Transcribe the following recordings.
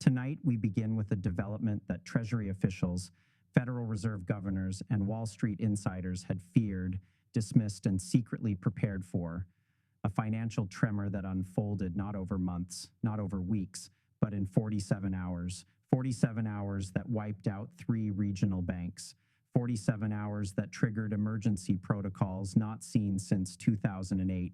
Tonight, we begin with a development that Treasury officials, Federal Reserve governors, and Wall Street insiders had feared, dismissed, and secretly prepared for. A financial tremor that unfolded not over months, not over weeks, but in 47 hours. 47 hours that wiped out 3 regional banks. 47 hours that triggered emergency protocols not seen since 2008.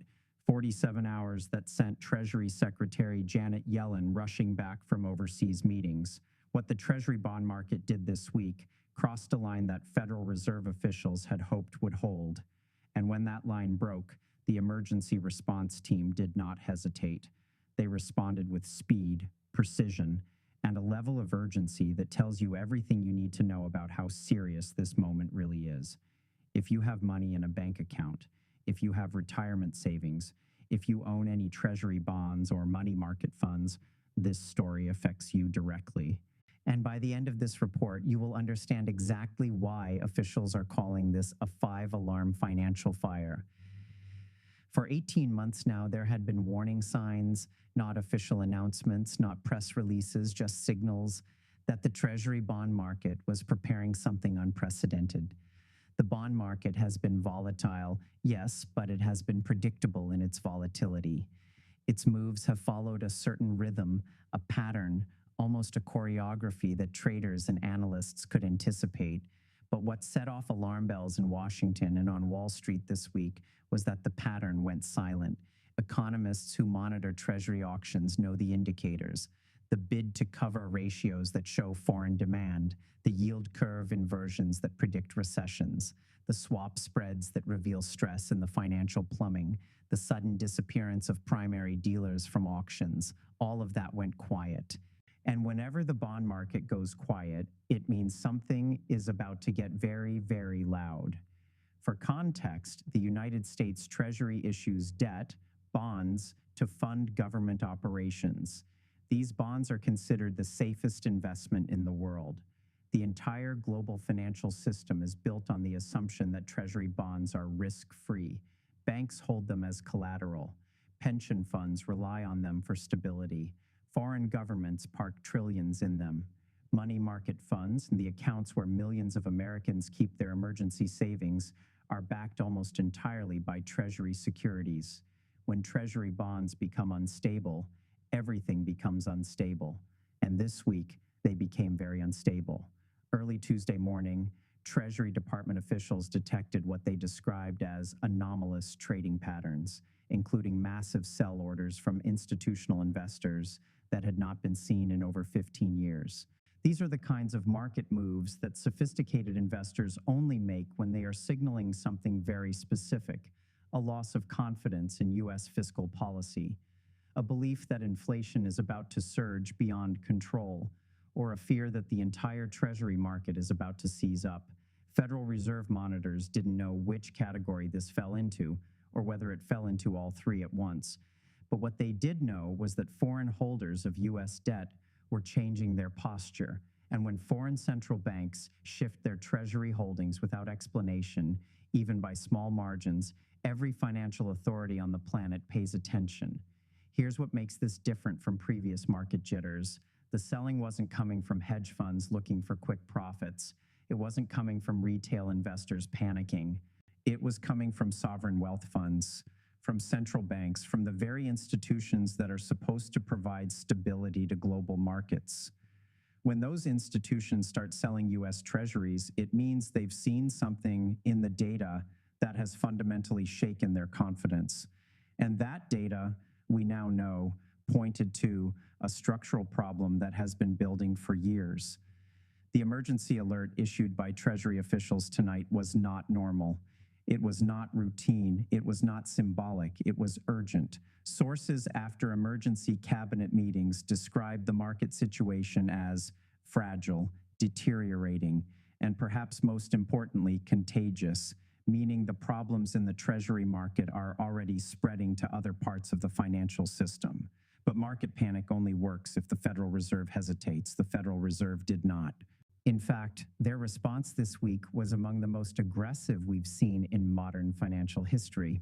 47 hours that sent Treasury Secretary Janet Yellen rushing back from overseas meetings. What the Treasury bond market did this week crossed a line that Federal Reserve officials had hoped would hold. And when that line broke, the emergency response team did not hesitate. They responded with speed, precision, and a level of urgency that tells you everything you need to know about how serious this moment really is. If you have money in a bank account, if you have retirement savings, if you own any Treasury bonds or money market funds, this story affects you directly. And by the end of this report, you will understand exactly why officials are calling this a 5-alarm financial fire. For 18 months now, there had been warning signs, not official announcements, not press releases, just signals that the Treasury bond market was preparing something unprecedented. The bond market has been volatile, yes, but it has been predictable in its volatility. Its moves have followed a certain rhythm, a pattern, almost a choreography that traders and analysts could anticipate. But what set off alarm bells in Washington and on Wall Street this week was that the pattern went silent. Economists who monitor Treasury auctions know the indicators: the bid-to-cover ratios that show foreign demand, the yield curve inversions that predict recessions, the swap spreads that reveal stress in the financial plumbing, the sudden disappearance of primary dealers from auctions. All of that went quiet. And whenever the bond market goes quiet, it means something is about to get very, very loud. For context, the United States Treasury issues debt, bonds, to fund government operations. These bonds are considered the safest investment in the world. The entire global financial system is built on the assumption that Treasury bonds are risk-free. Banks hold them as collateral. Pension funds rely on them for stability. Foreign governments park trillions in them. Money market funds, and the accounts where millions of Americans keep their emergency savings, are backed almost entirely by Treasury securities. When Treasury bonds become unstable, everything becomes unstable. And this week, they became very unstable. Early Tuesday morning, Treasury Department officials detected what they described as anomalous trading patterns, including massive sell orders from institutional investors that had not been seen in over 15 years. These are the kinds of market moves that sophisticated investors only make when they are signaling something very specific: a loss of confidence in U.S. fiscal policy, a belief that inflation is about to surge beyond control, or a fear that the entire Treasury market is about to seize up. Federal Reserve monitors didn't know which category this fell into, or whether it fell into all 3 at once. But what they did know was that foreign holders of U.S. debt were changing their posture. And when foreign central banks shift their Treasury holdings without explanation, even by small margins, every financial authority on the planet pays attention. Here's what makes this different from previous market jitters. The selling wasn't coming from hedge funds looking for quick profits. It wasn't coming from retail investors panicking. It was coming from sovereign wealth funds, from central banks, from the very institutions that are supposed to provide stability to global markets. When those institutions start selling U.S. Treasuries, it means they've seen something in the data that has fundamentally shaken their confidence. And that data, we now know, pointed to a structural problem that has been building for years. The emergency alert issued by Treasury officials tonight was not normal. It was not routine. It was not symbolic. It was urgent. Sources after emergency cabinet meetings described the market situation as fragile, deteriorating, and perhaps most importantly, contagious, meaning the problems in the Treasury market are already spreading to other parts of the financial system. But market panic only works if the Federal Reserve hesitates. The Federal Reserve did not. In fact, their response this week was among the most aggressive we've seen in modern financial history.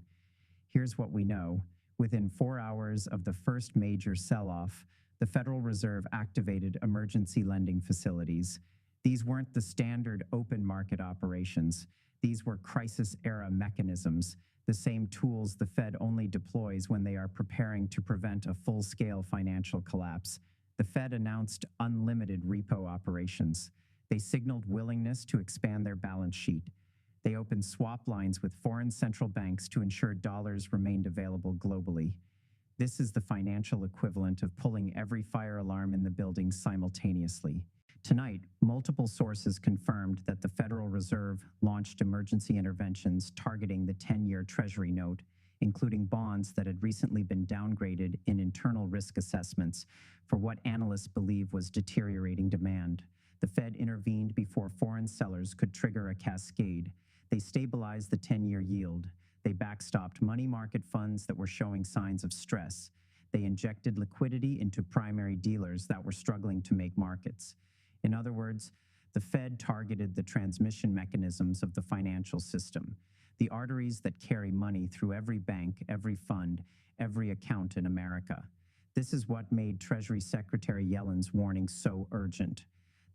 Here's what we know. Within 4 hours of the first major sell-off, the Federal Reserve activated emergency lending facilities. These weren't the standard open market operations. These were crisis-era mechanisms, the same tools the Fed only deploys when they are preparing to prevent a full-scale financial collapse. The Fed announced unlimited repo operations. They signaled willingness to expand their balance sheet. They opened swap lines with foreign central banks to ensure dollars remained available globally. This is the financial equivalent of pulling every fire alarm in the building simultaneously. Tonight, multiple sources confirmed that the Federal Reserve launched emergency interventions targeting the 10-year Treasury note, including bonds that had recently been downgraded in internal risk assessments for what analysts believe was deteriorating demand. The Fed intervened before foreign sellers could trigger a cascade. They stabilized the 10-year yield. They backstopped money market funds that were showing signs of stress. They injected liquidity into primary dealers that were struggling to make markets. In other words, the Fed targeted the transmission mechanisms of the financial system, the arteries that carry money through every bank, every fund, every account in America. This is what made Treasury Secretary Yellen's warning so urgent.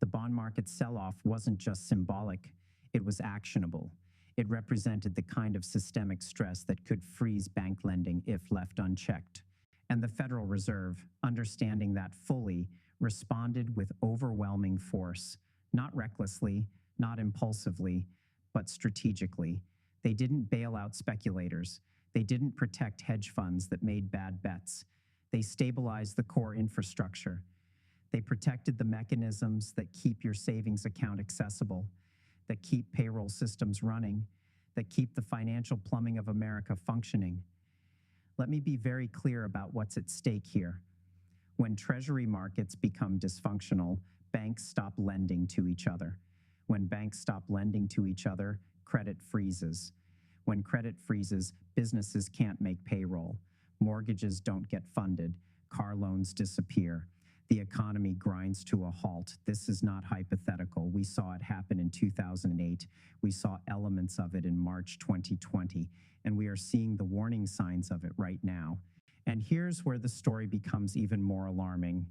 The bond market sell-off wasn't just symbolic, it was actionable. It represented the kind of systemic stress that could freeze bank lending if left unchecked. And the Federal Reserve, understanding that fully, responded with overwhelming force, not recklessly, not impulsively, but strategically. They didn't bail out speculators. They didn't protect hedge funds that made bad bets. They stabilized the core infrastructure. They protected the mechanisms that keep your savings account accessible, that keep payroll systems running, that keep the financial plumbing of America functioning. Let me be very clear about what's at stake here. When Treasury markets become dysfunctional, banks stop lending to each other. When banks stop lending to each other, credit freezes. When credit freezes, businesses can't make payroll. Mortgages don't get funded. Car loans disappear. The economy grinds to a halt. This is not hypothetical. We saw it happen in 2008. We saw elements of it in March 2020, and we are seeing the warning signs of it right now. And here's where the story becomes even more alarming.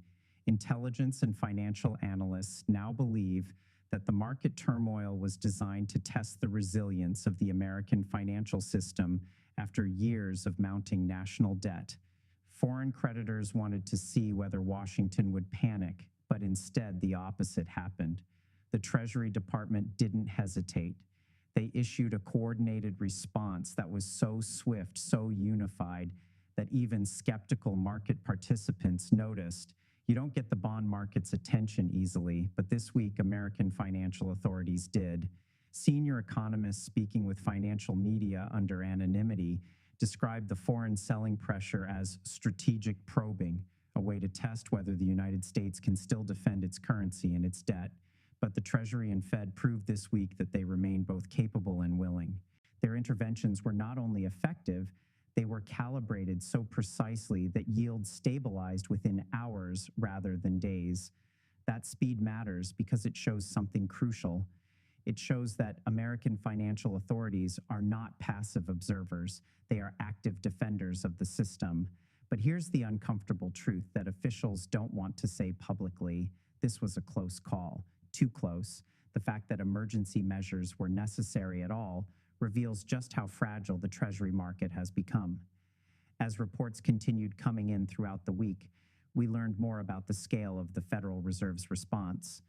Intelligence and financial analysts now believe that the market turmoil was designed to test the resilience of the American financial system after years of mounting national debt. Foreign creditors wanted to see whether Washington would panic, but instead the opposite happened. The Treasury Department didn't hesitate. They issued a coordinated response that was so swift, so unified, that even skeptical market participants noticed. You don't get the bond market's attention easily, but this week American financial authorities did. Senior economists speaking with financial media under anonymity described the foreign selling pressure as strategic probing, a way to test whether the United States can still defend its currency and its debt. But the Treasury and Fed proved this week that they remain both capable and willing. Their interventions were not only effective, they were calibrated so precisely that yields stabilized within hours rather than days. That speed matters because it shows something crucial. It shows that American financial authorities are not passive observers. They are active defenders of the system. But here's the uncomfortable truth that officials don't want to say publicly. This was a close call, too close. The fact that emergency measures were necessary at all reveals just how fragile the Treasury market has become. As reports continued coming in throughout the week, we learned more about the scale of the Federal Reserve's response.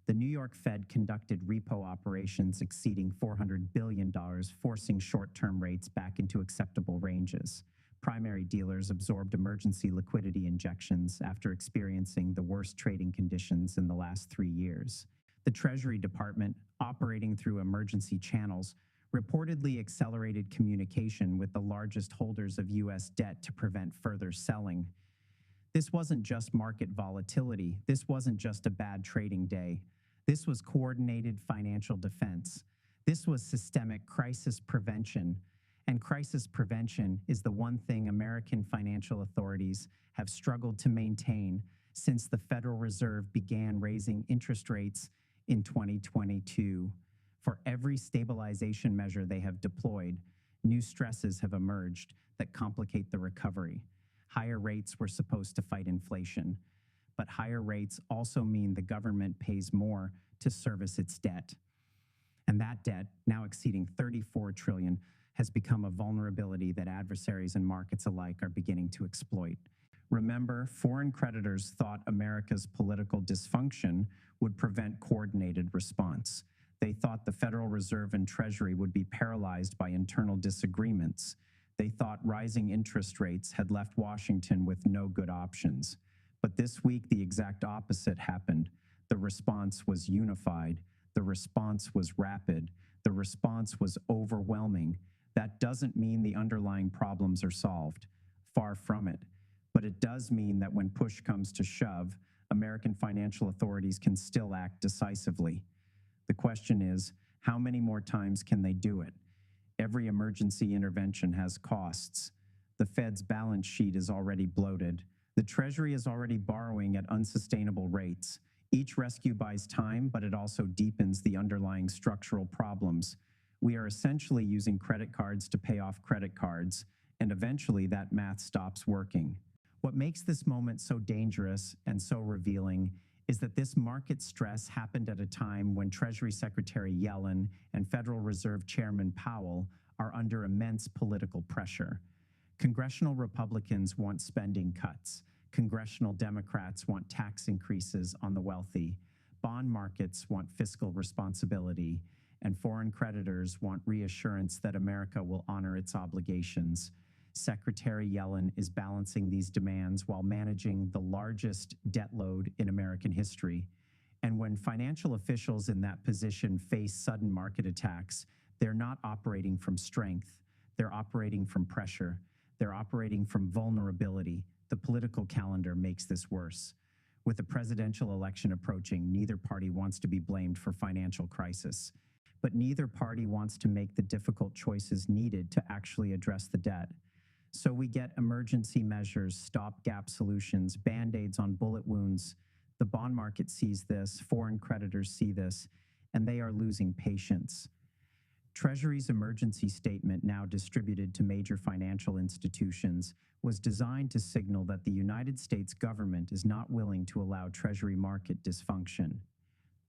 The New York Fed conducted repo operations exceeding $400 billion, forcing short-term rates back into acceptable ranges. Primary dealers absorbed emergency liquidity injections after experiencing the worst trading conditions in the last 3 years. The Treasury Department, operating through emergency channels, reportedly accelerated communication with the largest holders of U.S. debt to prevent further selling. This wasn't just market volatility. This wasn't just a bad trading day. This was coordinated financial defense. This was systemic crisis prevention. And crisis prevention is the one thing American financial authorities have struggled to maintain since the Federal Reserve began raising interest rates in 2022. For every stabilization measure they have deployed, new stresses have emerged that complicate the recovery. Higher rates were supposed to fight inflation. But higher rates also mean the government pays more to service its debt. And that debt, now exceeding $34 trillion, has become a vulnerability that adversaries and markets alike are beginning to exploit. Remember, foreign creditors thought America's political dysfunction would prevent coordinated response. They thought the Federal Reserve and Treasury would be paralyzed by internal disagreements. They thought rising interest rates had left Washington with no good options. But this week, the exact opposite happened. The response was unified. The response was rapid. The response was overwhelming. That doesn't mean the underlying problems are solved. Far from it. But it does mean that when push comes to shove, American financial authorities can still act decisively. The question is, how many more times can they do it? Every emergency intervention has costs. The Fed's balance sheet is already bloated. The Treasury is already borrowing at unsustainable rates. Each rescue buys time, but it also deepens the underlying structural problems. We are essentially using credit cards to pay off credit cards, and eventually that math stops working. What makes this moment so dangerous and so revealing is that this market stress happened at a time when Treasury Secretary Yellen and Federal Reserve Chairman Powell are under immense political pressure. Congressional Republicans want spending cuts. Congressional Democrats want tax increases on the wealthy. Bond markets want fiscal responsibility. And foreign creditors want reassurance that America will honor its obligations. Secretary Yellen is balancing these demands while managing the largest debt load in American history. And when financial officials in that position face sudden market attacks, they're not operating from strength. They're operating from pressure. They're operating from vulnerability. The political calendar makes this worse. With the presidential election approaching, neither party wants to be blamed for financial crisis. But neither party wants to make the difficult choices needed to actually address the debt. So we get emergency measures, stopgap solutions, band-aids on bullet wounds. The bond market sees this, foreign creditors see this, and they are losing patience. Treasury's emergency statement, now distributed to major financial institutions, was designed to signal that the United States government is not willing to allow Treasury market dysfunction.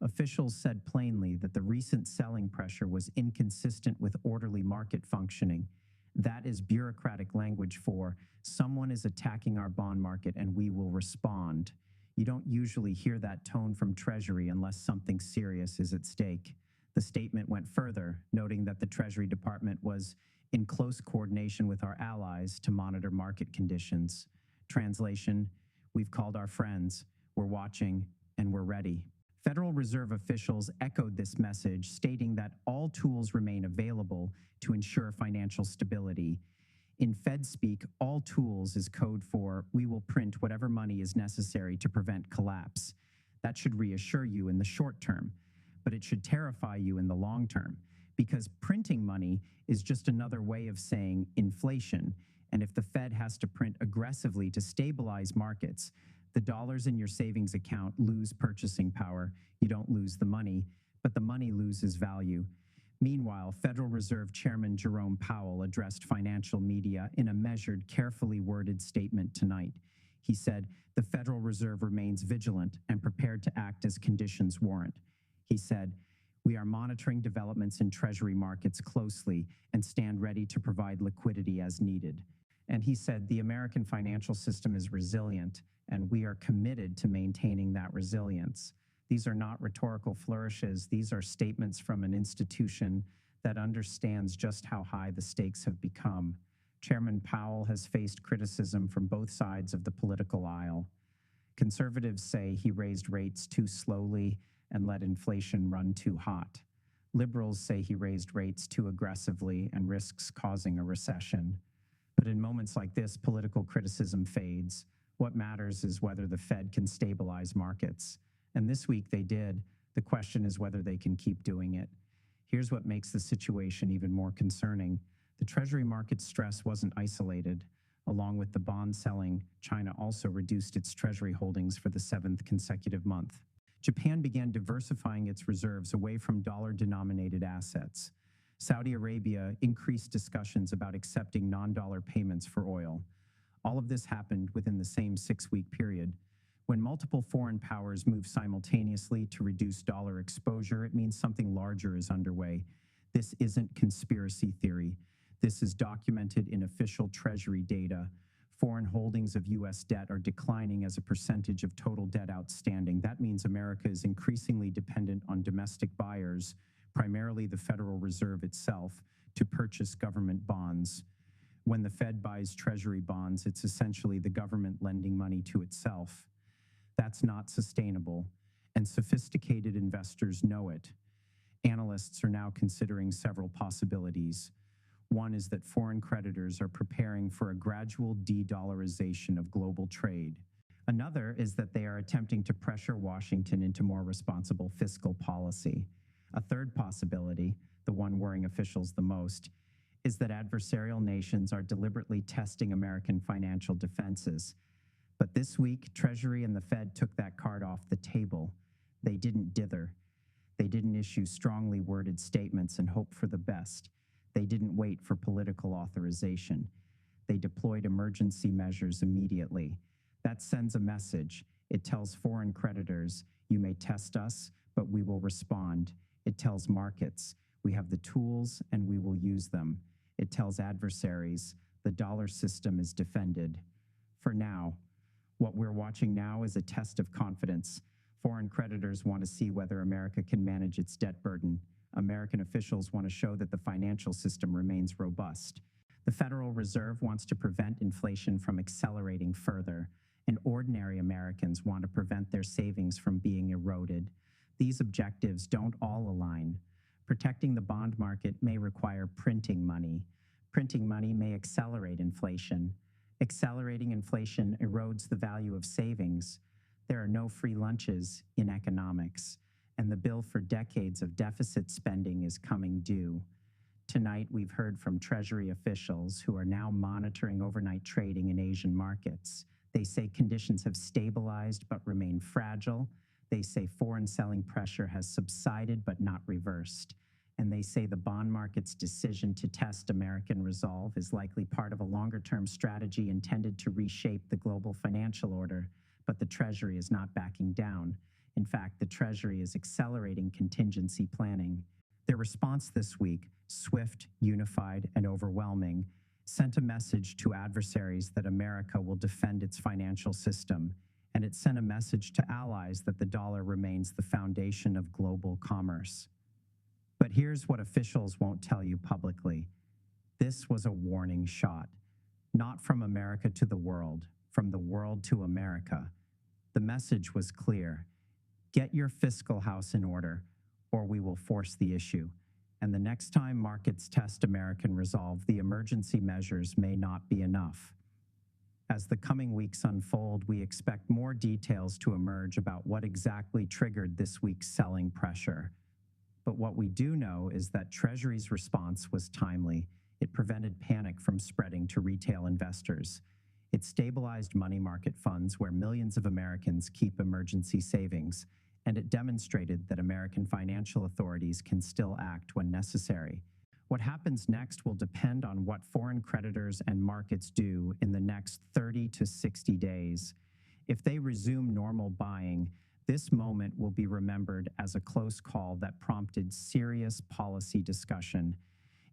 Officials said plainly that the recent selling pressure was inconsistent with orderly market functioning. That is bureaucratic language for someone is attacking our bond market and we will respond. You don't usually hear that tone from Treasury unless something serious is at stake. The statement went further, noting that the Treasury Department was in close coordination with our allies to monitor market conditions. Translation, we've called our friends, we're watching, and we're ready. Federal Reserve officials echoed this message, stating that all tools remain available to ensure financial stability. In Fed speak, all tools is code for we will print whatever money is necessary to prevent collapse. That should reassure you in the short term, but it should terrify you in the long term, because printing money is just another way of saying inflation. And if the Fed has to print aggressively to stabilize markets, the dollars in your savings account lose purchasing power. You don't lose the money, but the money loses value. Meanwhile, Federal Reserve Chairman Jerome Powell addressed financial media in a measured, carefully worded statement tonight. He said, "The Federal Reserve remains vigilant and prepared to act as conditions warrant." He said, "We are monitoring developments in Treasury markets closely and stand ready to provide liquidity as needed." And he said, "The American financial system is resilient, and we are committed to maintaining that resilience." These are not rhetorical flourishes. These are statements from an institution that understands just how high the stakes have become. Chairman Powell has faced criticism from both sides of the political aisle. Conservatives say he raised rates too slowly and let inflation run too hot. Liberals say he raised rates too aggressively and risks causing a recession. But in moments like this, political criticism fades. What matters is whether the Fed can stabilize markets. And this week they did. The question is whether they can keep doing it. Here's what makes the situation even more concerning. The Treasury market stress wasn't isolated. Along with the bond selling, China also reduced its Treasury holdings for the 7th consecutive month. Japan began diversifying its reserves away from dollar-denominated assets. Saudi Arabia increased discussions about accepting non-dollar payments for oil. All of this happened within the same 6-week period. When multiple foreign powers move simultaneously to reduce dollar exposure, it means something larger is underway. This isn't conspiracy theory. This is documented in official Treasury data. Foreign holdings of U.S. debt are declining as a percentage of total debt outstanding. That means America is increasingly dependent on domestic buyers, primarily the Federal Reserve itself, to purchase government bonds. When the Fed buys Treasury bonds, it's essentially the government lending money to itself. That's not sustainable, and sophisticated investors know it. Analysts are now considering several possibilities. One is that foreign creditors are preparing for a gradual de-dollarization of global trade. Another is that they are attempting to pressure Washington into more responsible fiscal policy. A third possibility, the one worrying officials the most, is that adversarial nations are deliberately testing American financial defenses. But this week, Treasury and the Fed took that card off the table. They didn't dither. They didn't issue strongly worded statements and hope for the best. They didn't wait for political authorization. They deployed emergency measures immediately. That sends a message. It tells foreign creditors, you may test us, but we will respond. It tells markets, we have the tools and we will use them. It tells adversaries, the dollar system is defended. For now, what we're watching now is a test of confidence. Foreign creditors want to see whether America can manage its debt burden. American officials want to show that the financial system remains robust. The Federal Reserve wants to prevent inflation from accelerating further, and ordinary Americans want to prevent their savings from being eroded. These objectives don't all align. Protecting the bond market may require printing money. Printing money may accelerate inflation. Accelerating inflation erodes the value of savings. There are no free lunches in economics, and the bill for decades of deficit spending is coming due. Tonight, we've heard from Treasury officials who are now monitoring overnight trading in Asian markets. They say conditions have stabilized but remain fragile. They say foreign selling pressure has subsided but not reversed. And they say the bond market's decision to test American resolve is likely part of a longer-term strategy intended to reshape the global financial order. But the Treasury is not backing down. In fact, the Treasury is accelerating contingency planning. Their response this week, swift, unified, and overwhelming, sent a message to adversaries that America will defend its financial system, and it sent a message to allies that the dollar remains the foundation of global commerce. But here's what officials won't tell you publicly. This was a warning shot, not from America to the world, from the world to America. The message was clear. Get your fiscal house in order, or we will force the issue. And the next time markets test American resolve, the emergency measures may not be enough. As the coming weeks unfold, we expect more details to emerge about what exactly triggered this week's selling pressure. But what we do know is that Treasury's response was timely. It prevented panic from spreading to retail investors. It stabilized money market funds where millions of Americans keep emergency savings, and it demonstrated that American financial authorities can still act when necessary. What happens next will depend on what foreign creditors and markets do in the next 30 to 60 days. If they resume normal buying, this moment will be remembered as a close call that prompted serious policy discussion.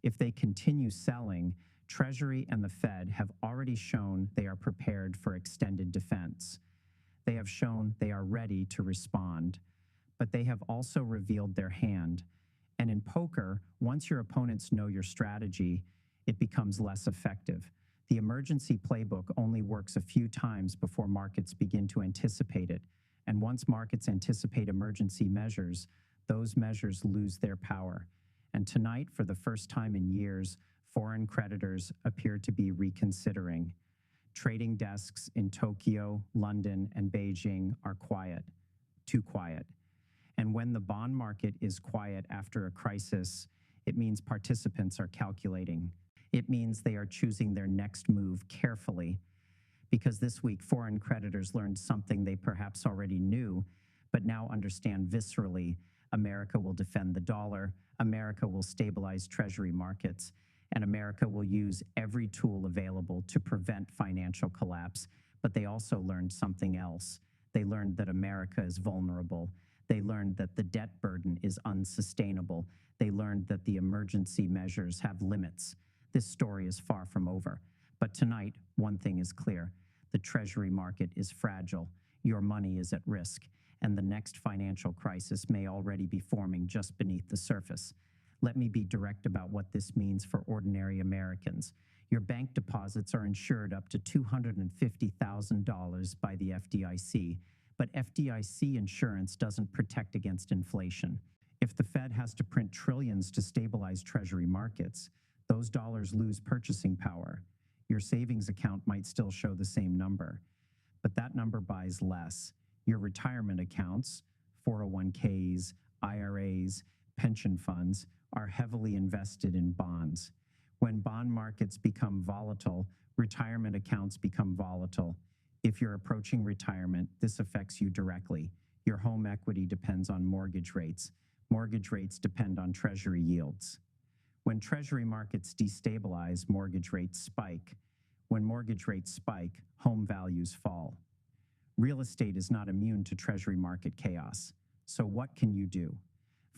If they continue selling, Treasury and the Fed have already shown they are prepared for extended defense. They have shown they are ready to respond, but they have also revealed their hand. And in poker, once your opponents know your strategy, it becomes less effective. The emergency playbook only works a few times before markets begin to anticipate it. And once markets anticipate emergency measures, those measures lose their power. And tonight, for the first time in years, foreign creditors appear to be reconsidering. Trading desks in Tokyo, London, and Beijing are quiet, too quiet. And when the bond market is quiet after a crisis, it means participants are calculating. It means they are choosing their next move carefully. Because this week, foreign creditors learned something they perhaps already knew, but now understand viscerally. America will defend the dollar, America will stabilize Treasury markets, and America will use every tool available to prevent financial collapse. But they also learned something else. They learned that America is vulnerable. They learned that the debt burden is unsustainable. They learned that the emergency measures have limits. This story is far from over. But tonight, one thing is clear. The Treasury market is fragile. Your money is at risk. And the next financial crisis may already be forming just beneath the surface. Let me be direct about what this means for ordinary Americans. Your bank deposits are insured up to $250,000 by the FDIC, but FDIC insurance doesn't protect against inflation. If the Fed has to print trillions to stabilize Treasury markets, those dollars lose purchasing power. Your savings account might still show the same number, but that number buys less. Your retirement accounts, 401ks, IRAs, pension funds, are heavily invested in bonds. When bond markets become volatile, retirement accounts become volatile. If you're approaching retirement, this affects you directly. Your home equity depends on mortgage rates. Mortgage rates depend on Treasury yields. When Treasury markets destabilize, mortgage rates spike. When mortgage rates spike, home values fall. Real estate is not immune to Treasury market chaos. So what can you do?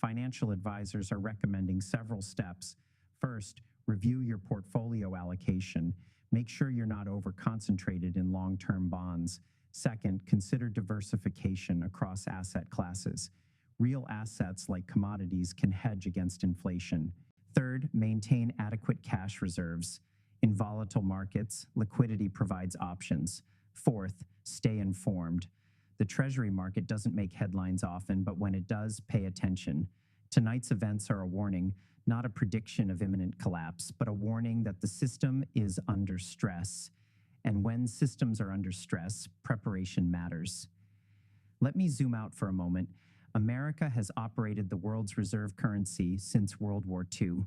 Financial advisors are recommending several steps. First, review your portfolio allocation. Make sure you're not over-concentrated in long-term bonds. Second, consider diversification across asset classes. Real assets like commodities can hedge against inflation. Third, maintain adequate cash reserves. In volatile markets, liquidity provides options. Fourth, stay informed. The Treasury market doesn't make headlines often, but when it does, pay attention. Tonight's events are a warning, not a prediction of imminent collapse, but a warning that the system is under stress. And when systems are under stress, preparation matters. Let me zoom out for a moment. America has operated the world's reserve currency since World War II.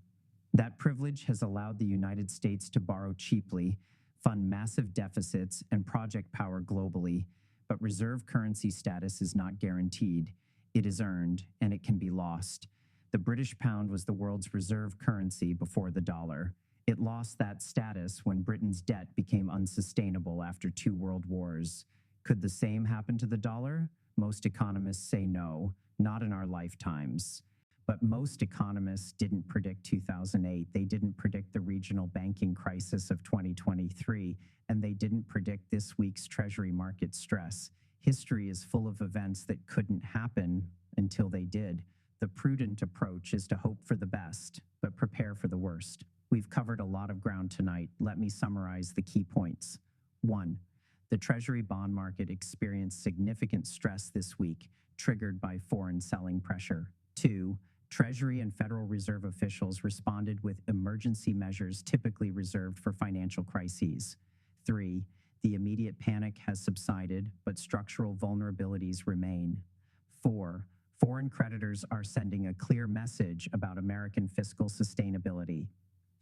That privilege has allowed the United States to borrow cheaply, fund massive deficits, and project power globally. But reserve currency status is not guaranteed. It is earned, and it can be lost. The British pound was the world's reserve currency before the dollar. It lost that status when Britain's debt became unsustainable after 2 world wars. Could the same happen to the dollar? Most economists say no, not in our lifetimes. But most economists didn't predict 2008. They didn't predict the regional banking crisis of 2023, and they didn't predict this week's Treasury market stress. History is full of events that couldn't happen until they did. The prudent approach is to hope for the best, but prepare for the worst. We've covered a lot of ground tonight. Let me summarize the key points. 1. The Treasury bond market experienced significant stress this week, triggered by foreign selling pressure. 2. Treasury and Federal Reserve officials responded with emergency measures typically reserved for financial crises. 3. The immediate panic has subsided, but structural vulnerabilities remain. 4. Foreign creditors are sending a clear message about American fiscal sustainability.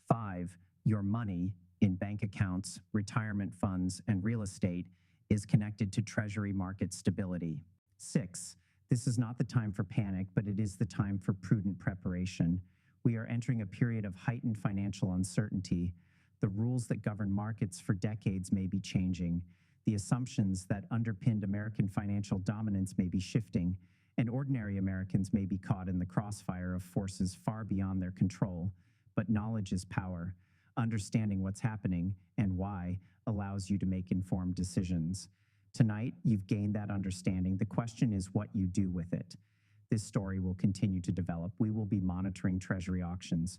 5. Your money in bank accounts, retirement funds, and real estate is connected to Treasury market stability. 6. This is not the time for panic, but it is the time for prudent preparation. We are entering a period of heightened financial uncertainty. The rules that govern markets for decades may be changing. The assumptions that underpinned American financial dominance may be shifting, and ordinary Americans may be caught in the crossfire of forces far beyond their control. But knowledge is power. Understanding what's happening and why allows you to make informed decisions. Tonight, you've gained that understanding. The question is what you do with it. This story will continue to develop. We will be monitoring Treasury auctions.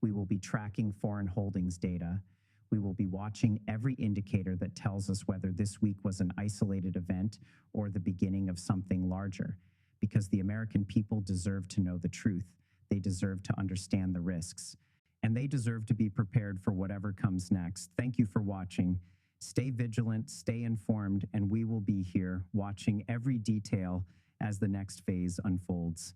We will be tracking foreign holdings data. We will be watching every indicator that tells us whether this week was an isolated event or the beginning of something larger. Because the American people deserve to know the truth. They deserve to understand the risks. And they deserve to be prepared for whatever comes next. Thank you for watching. Stay vigilant, stay informed, and we will be here watching every detail as the next phase unfolds.